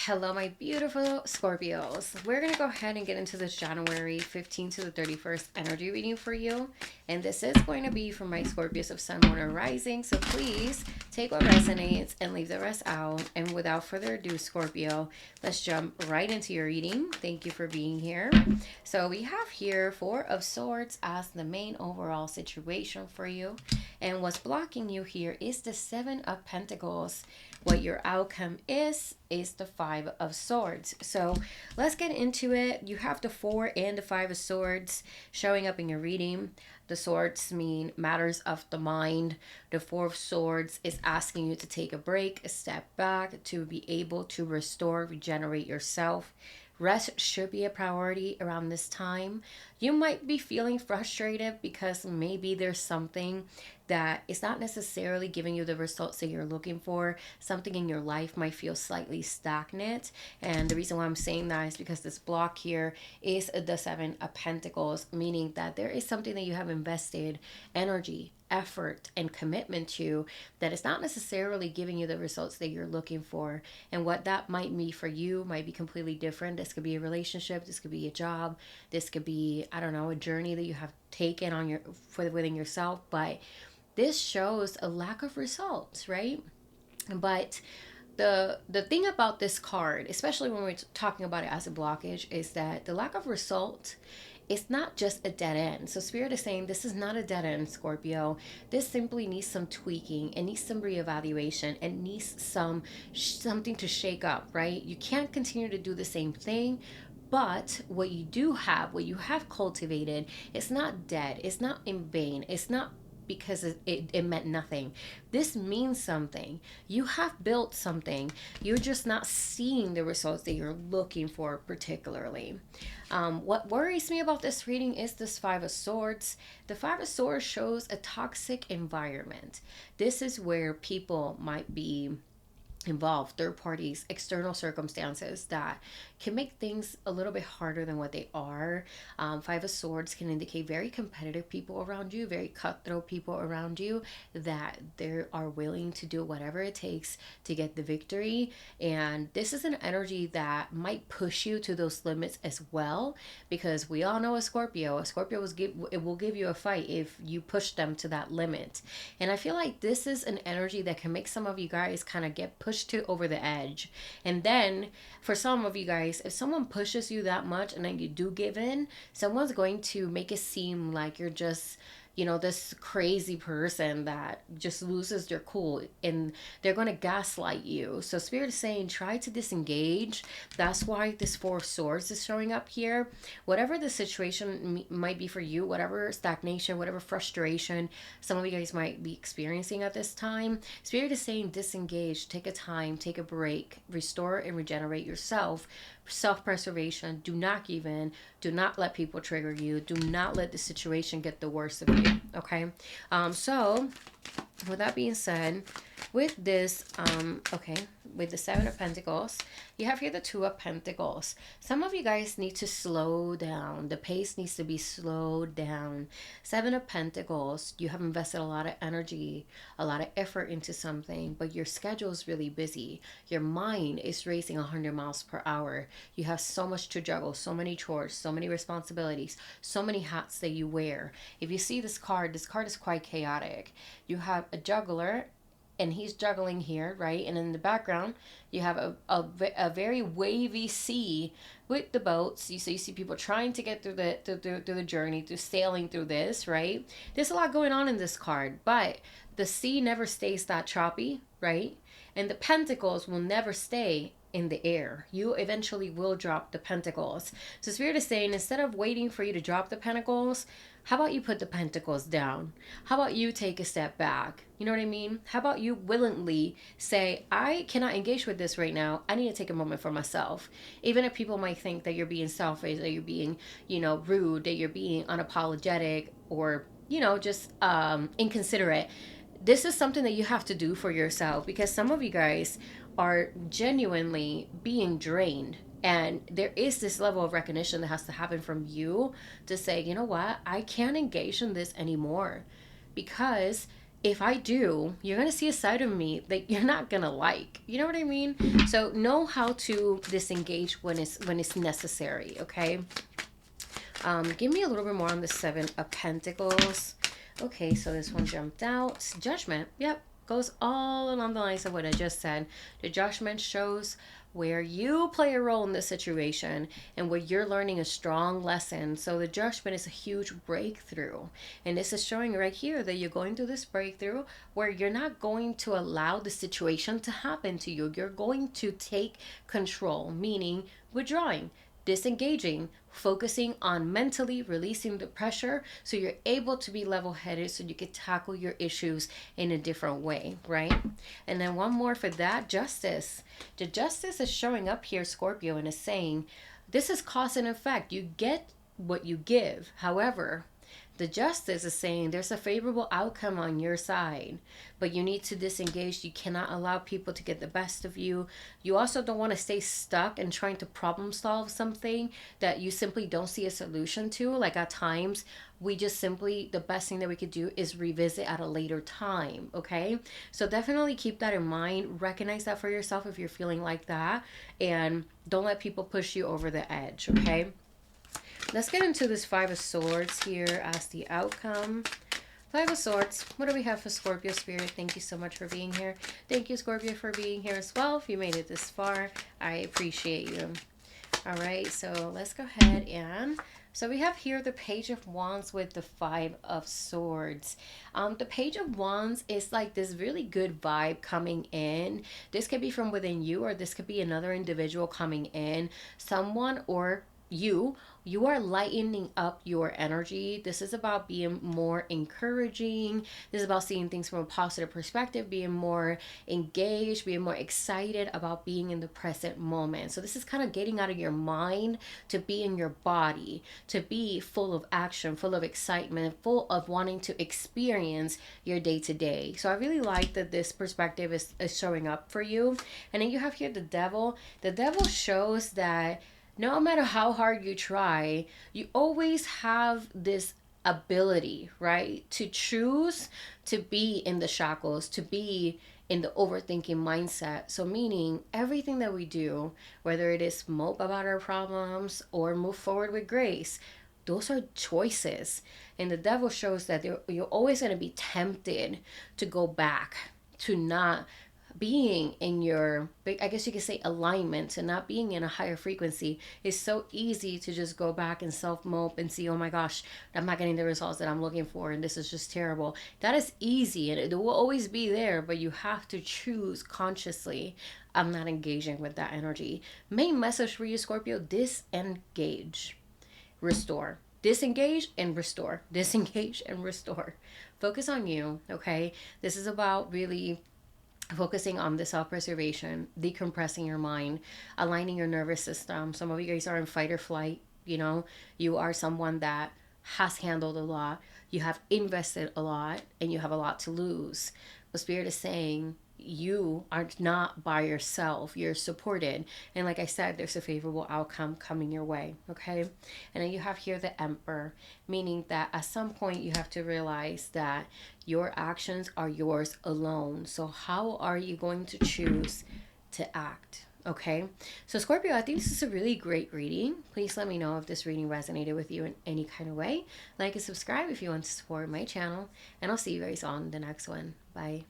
Hello, my beautiful Scorpios. We're going to go ahead and get into this January 15th to the 31st energy reading for you. And this is going to be from my Scorpios of Sun, Moon, and Rising. So please take what resonates and leave the rest out. And without further ado, Scorpio, let's jump right into your reading. Thank you for being here. So we have here Four of Swords as the main overall situation for you. And what's blocking you here is the Seven of Pentacles. What your outcome is the Five of Swords. So let's get into it. You have the Four and the Five of Swords showing up in your reading. The swords mean matters of the mind. The Four of Swords is asking you to take a break, a step back, to be able to restore, regenerate yourself. Rest should be a priority around this time. You might be feeling frustrated because maybe there's something that is not necessarily giving you the results that you're looking for. Something in your life might feel slightly stagnant. And the reason why I'm saying that is because this block here is the Seven of Pentacles, meaning that there is something that you have invested energy, effort, and commitment to that is not necessarily giving you the results that you're looking for. And what that might mean for you might be completely different. This could be a relationship, this could be a job, this could be, I don't know, a journey that you have taken on within yourself. But this shows a lack of results, right? But the thing about this card, especially when we're talking about it as a blockage, is that the lack of result, it's not just a dead end. So Spirit is saying this is not a dead end, Scorpio. This simply needs some tweaking. It needs some reevaluation. It needs something to shake up, right? You can't continue to do the same thing. But what you have cultivated, it's not dead. It's not in vain. It's not because it meant nothing. This means something. You have built something. You're just not seeing the results that you're looking for particularly. What worries me about this reading is this Five of Swords. The Five of Swords shows a toxic environment. This is where people might be involved, third parties, external circumstances that can make things a little bit harder than what they are. Five of Swords can indicate very competitive people around you, very cutthroat people around you that they are willing to do whatever it takes to get the victory. And this is an energy that might push you to those limits as well, because we all know a Scorpio will give you a fight if you push them to that limit. And I feel like this is an energy that can make some of you guys kind of get pushed to over the edge. And then for some of you guys, if someone pushes you that much and then you do give in, someone's going to make it seem like you're just, this crazy person that just loses their cool, and they're going to gaslight you. So Spirit is saying try to disengage. That's why this Four of Swords is showing up here. Whatever the situation might be for you, whatever stagnation, whatever frustration some of you guys might be experiencing at this time, Spirit is saying disengage, take a time, take a break, restore and regenerate yourself. Self-preservation. Do not give in. Do not let people trigger you. Do not let the situation get the worst of you. Okay. So with that being said, with this, with the Seven of Pentacles, you have here the Two of Pentacles. Some of you guys need to slow down. The pace needs to be slowed down. Seven of Pentacles, you have invested a lot of energy, a lot of effort into something, but your schedule is really busy. Your mind is racing 100 miles per hour. You have so much to juggle, so many chores, so many responsibilities, so many hats that you wear. If you see this card is quite chaotic. You have a juggler, and he's juggling here, right? And in the background, you have a very wavy sea with the boats. So you see people trying to get through the journey, through sailing through this, right? There's a lot going on in this card, but the sea never stays that choppy, right? And the pentacles will never stay in the air. You eventually will drop the pentacles. So Spirit is saying, instead of waiting for you to drop the pentacles, how about you put the pentacles down? How about you take a step back? You know what I mean? How about you willingly say, I cannot engage with this right now. I need to take a moment for myself. Even if people might think that you're being selfish, that you're being, rude, that you're being unapologetic, or, just inconsiderate. This is something that you have to do for yourself, because some of you guys are genuinely being drained. And there is this level of recognition that has to happen from you to say, you know what, I can't engage in this anymore, because if I do, you're going to see a side of me that you're not going to like. You know what I mean? So know how to disengage when it's necessary, okay? Give me a little bit more on the Seven of Pentacles. Okay, so this one jumped out. Judgment. Yep. Goes all along the lines of what I just said. The judgment shows where you play a role in this situation and where you're learning a strong lesson. So the judgment is a huge breakthrough. And this is showing right here that you're going through this breakthrough where you're not going to allow the situation to happen to you. You're going to take control, meaning withdrawing, disengaging, focusing on mentally releasing the pressure so you're able to be level-headed so you can tackle your issues in a different way, right? And then one more for that, justice. The justice is showing up here, Scorpio, and is saying this is cause and effect. You get what you give. However, the justice is saying there's a favorable outcome on your side, but you need to disengage. You cannot allow people to get the best of you. You also don't want to stay stuck and trying to problem solve something that you simply don't see a solution to. Like at times, we just simply, the best thing that we could do is revisit at a later time, okay? So definitely keep that in mind. Recognize that for yourself if you're feeling like that, and don't let people push you over the edge, okay? Let's get into this Five of Swords here as the outcome. Five of Swords. What do we have for Scorpio Spirit? Thank you so much for being here. Thank you, Scorpio, for being here as well. If you made it this far, I appreciate you. All right, so let's go ahead and... So we have here the Page of Wands with the Five of Swords. The Page of Wands is like this really good vibe coming in. This could be from within you, or this could be another individual coming in. Someone or you are lightening up your energy. This is about being more encouraging. This is about seeing things from a positive perspective, being more engaged, being more excited about being in the present moment. So this is kind of getting out of your mind to be in your body, to be full of action, full of excitement, full of wanting to experience your day to day. So I really like that this perspective is showing up for you. And then you have here the Devil. The Devil shows that no matter how hard you try, you always have this ability, right? To choose to be in the shackles, to be in the overthinking mindset. So meaning everything that we do, whether it is mope about our problems or move forward with grace, those are choices. And the Devil shows that you're always going to be tempted to go back, to not being in your, I guess you could say, alignment, and not being in a higher frequency. It's so easy to just go back and self-mope and see, oh my gosh, I'm not getting the results that I'm looking for, and this is just terrible. That is easy, and it will always be there, but you have to choose consciously, I'm not engaging with that energy. Main message for you, Scorpio: disengage, restore. Disengage and restore. Disengage and restore. Focus on you, okay? This is about really focusing on the self-preservation, decompressing your mind, aligning your nervous system. Some of you guys are in fight or flight. You know, you are someone that has handled a lot, you have invested a lot, and you have a lot to lose. But Spirit is saying you are not by yourself. You're supported. And like I said, there's a favorable outcome coming your way. Okay. And then you have here the Emperor, meaning that at some point you have to realize that your actions are yours alone. So how are you going to choose to act? Okay. So Scorpio, I think this is a really great reading. Please let me know if this reading resonated with you in any kind of way. Like and subscribe if you want to support my channel. And I'll see you guys on the next one. Bye.